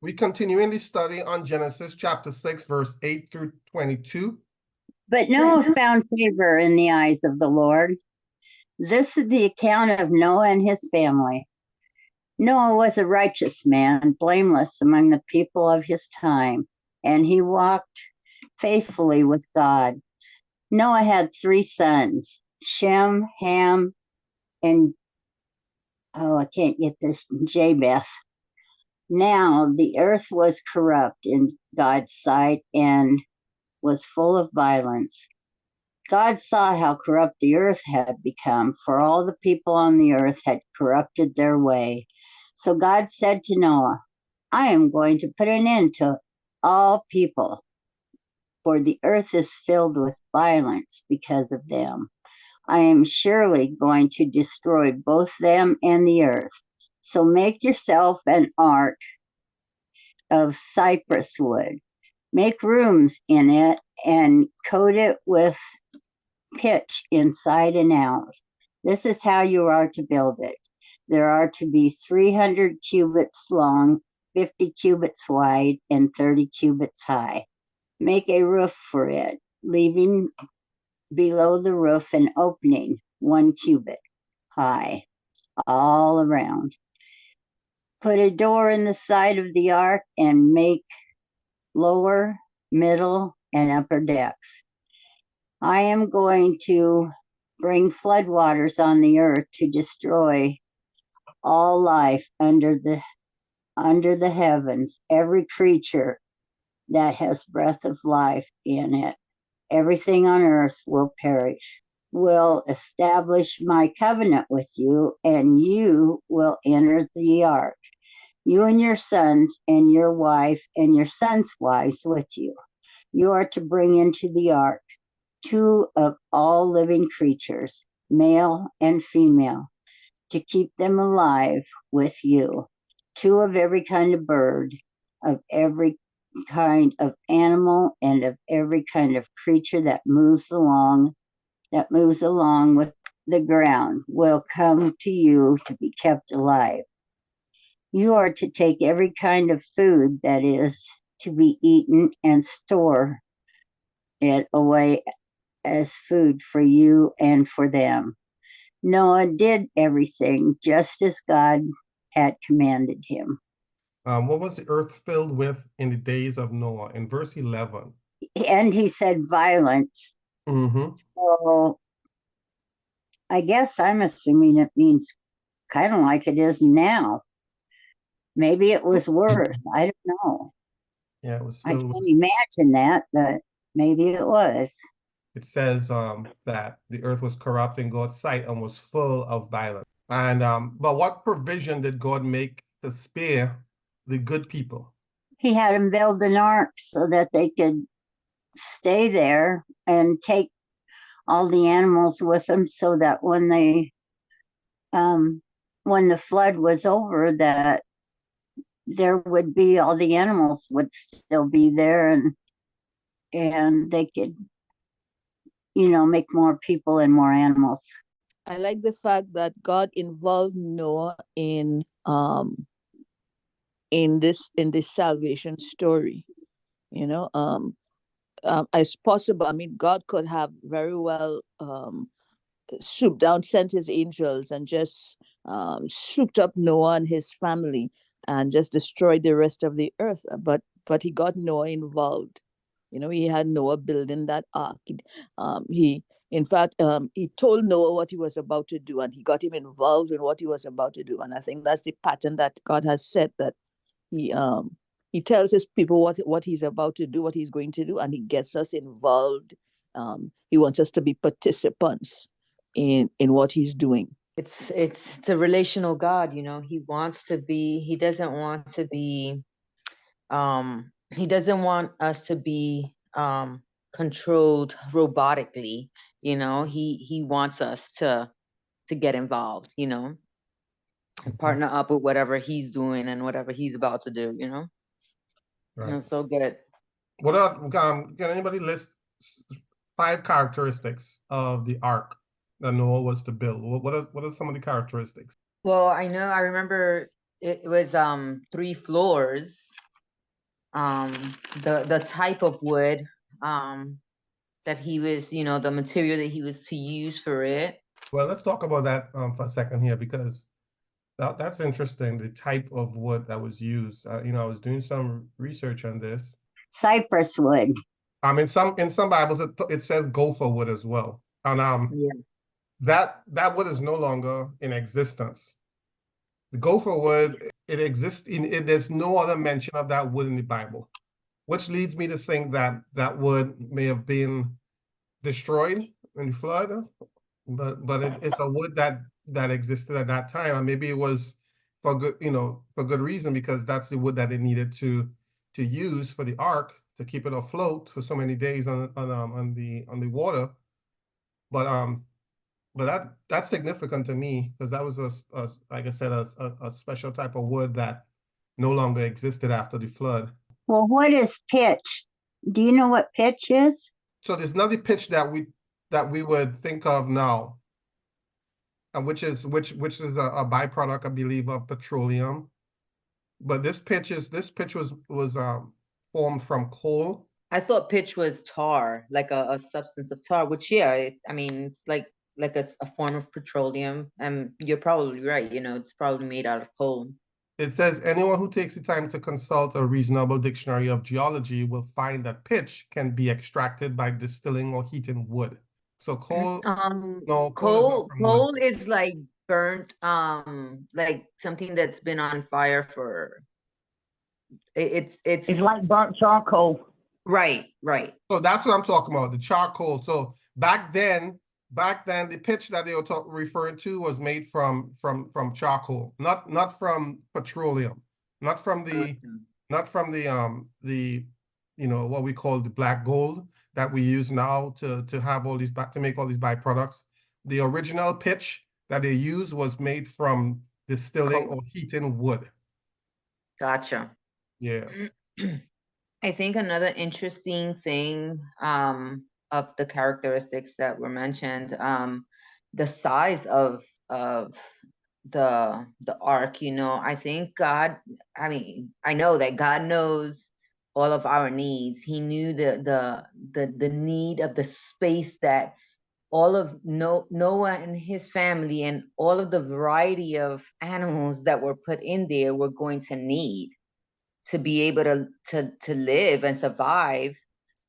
We continue in the study on Genesis chapter 6, verse 8 through 22. But Noah found favor in the eyes of the Lord. This is the account of Noah and his family. Noah was a righteous man, blameless among the people of his time, and he walked faithfully with God. Noah had 3 sons, Shem, Ham, and I can't get this, Japheth. Now the earth was corrupt in God's sight and was full of violence. God saw how corrupt the earth had become, for all the people on the earth had corrupted their way. So God said to Noah, I am going to put an end to all people, for the earth is filled with violence because of them. I am surely going to destroy both them and the earth. So make yourself an ark of cypress wood. Make rooms in it and coat it with pitch inside and out. This is how you are to build it. There are to be 300 cubits long, 50 cubits wide, and 30 cubits high. Make a roof for it, leaving below the roof an opening 1 cubit high all around. Put a door in the side of the ark and make lower, middle, and upper decks. I am going to bring floodwaters on the earth to destroy all life under the heavens, every creature that has breath of life in it. Everything on earth will perish. Will establish my covenant with you, and you will enter the ark, you and your sons and your wife and your sons' wives with you. You are to bring into the ark 2 of all living creatures, male and female, to keep them alive with you. 2 of every kind of bird, of every kind of animal, and of every kind of creature that moves along with the ground will come to you to be kept alive. You are to take every kind of food that is to be eaten and store it away as food for you and for them. Noah did everything just as God had commanded him. What was the earth filled with in the days of Noah? In verse 11. And he said violence. Mm-hmm. So I guess I'm assuming it means kind of like it is now. Maybe it was worse. I don't know. Yeah, it was I filled can't with. imagine that, but maybe it was. It says that the earth was corrupt in God's sight and was full of violence. And but what provision did God make to spare the good people? He had them build an ark so that they could stay there and take all the animals with them, so that when the flood was over, that there would be all the animals would still be there, and they could make more people and more animals. I like the fact that God involved Noah in this salvation story. As possible, I mean, God could have very well sent his angels and just swooped up Noah and his family and just destroyed the rest of the earth. But he got Noah involved. He had Noah building that ark. In fact, he told Noah what he was about to do, and he got him involved in what he was about to do. And I think that's the pattern that God has set, that he tells his people what he's about to do, what he's going to do, and he gets us involved. He wants us to be participants in what he's doing. It's a relational God, he wants to be, he doesn't want to be, he doesn't want us to be controlled robotically, he wants us to get involved, and partner up with whatever he's doing and whatever he's about to do, Right. That's so good. What are, can anybody list 5 characteristics of the ark that Noah was to build? What are some of the characteristics? Well, I remember it was 3 floors, the type of wood that he was, the material that he was to use for it. Well, let's talk about that for a second here, because that's interesting, the type of wood that was used. I was doing some research on this. Cypress wood. In some Bibles it says gopher wood as well. And Yeah. that wood is no longer in existence. The gopher wood, it exists there's no other mention of that wood in the Bible, which leads me to think that that wood may have been destroyed in the flood, but it's a wood that existed at that time, and maybe it was for good reason, because that's the wood that they needed to use for the ark, to keep it afloat for so many days on the water. But that's significant to me, because that was like I said, a special type of wood that no longer existed after the flood. Well, what is pitch? Do you know what pitch is? So there's not the pitch that we would think of now, which is a byproduct, I believe, of petroleum. But this pitch was formed from coal. I thought pitch was tar, like a substance of tar, which, yeah, it's like a form of petroleum. And you're probably right, it's probably made out of coal. It says anyone who takes the time to consult a reasonable dictionary of geology will find that pitch can be extracted by distilling or heating wood. So coal, no, coal is like burnt, like something that's been on fire for. It's like burnt charcoal. Right. So that's what I'm talking about, the charcoal. So back then, the pitch that they were referring to was made from charcoal, not from petroleum, not from the what we call the black gold that we use now to have all these to make all these byproducts. The original pitch that they used was made from distilling or heating wood. Gotcha. Yeah. I think another interesting thing of the characteristics that were mentioned, the size of the ark, I think God, I know that God knows all of our needs. He knew the need of the space that all of Noah and his family and all of the variety of animals that were put in there were going to need to be able to live and survive,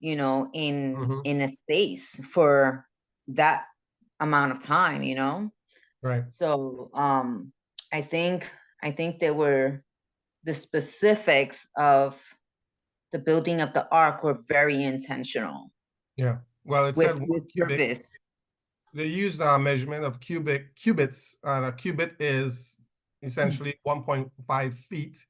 in a space for that amount of time, Right. So I think there were the specifics of the building of the ark were very intentional. Yeah. Well, it said with purpose. They used a measurement of cubits, and a cubit is essentially 1.5 feet.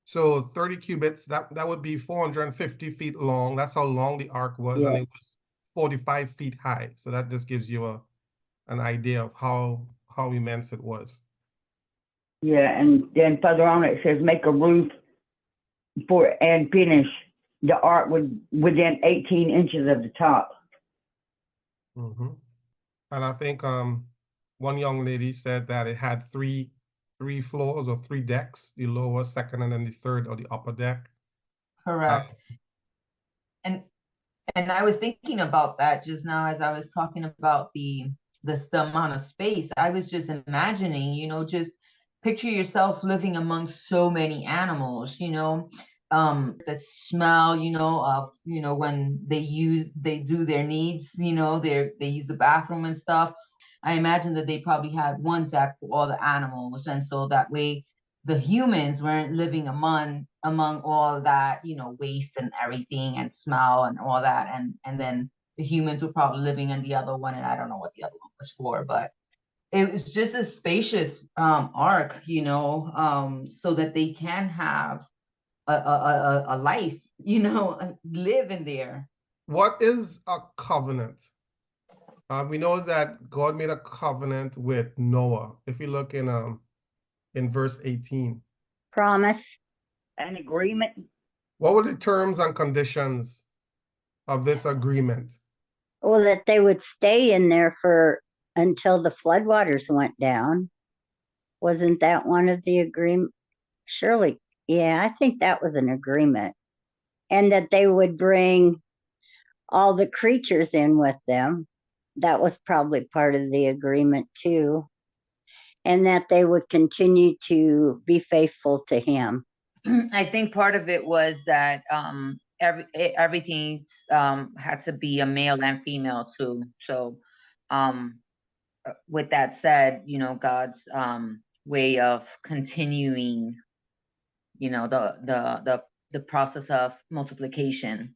So 30 cubits, that would be 450 feet long. That's how long the ark was, and it was 45 feet high. So that just gives you an idea of how immense it was. Yeah, and then further on it says make a roof and finish the ark within 18 inches of the top. Mm-hmm. And I think one young lady said that it had three floors or 3 decks, the lower, second, and then the third, or the upper deck. Correct. And I was thinking about that just now as I was talking about the amount of space. I was just imagining, just picture yourself living among so many animals, that smell, of, when they do their needs, they use the bathroom and stuff. I imagine that they probably had one deck for all the animals. And so that way the humans weren't living among all that, waste and everything and smell and all that. And then the humans were probably living in the other one. And I don't know what the other one was for, but it was just a spacious ark, so that they can have a life, live in there. What is a covenant? We know that God made a covenant with Noah. If you look in verse 18. Promise. An agreement. What were the terms and conditions of this agreement? Well, that they would stay in there until the floodwaters went down. Wasn't that one of the agreement? Surely, yeah, I think that was an agreement. and that they would bring all the creatures in with them. That was probably part of the agreement too. And that they would continue to be faithful to him. I think part of it was that everything had to be a male and female too. So with that said, you know, God's way of continuing, you know, the process of multiplication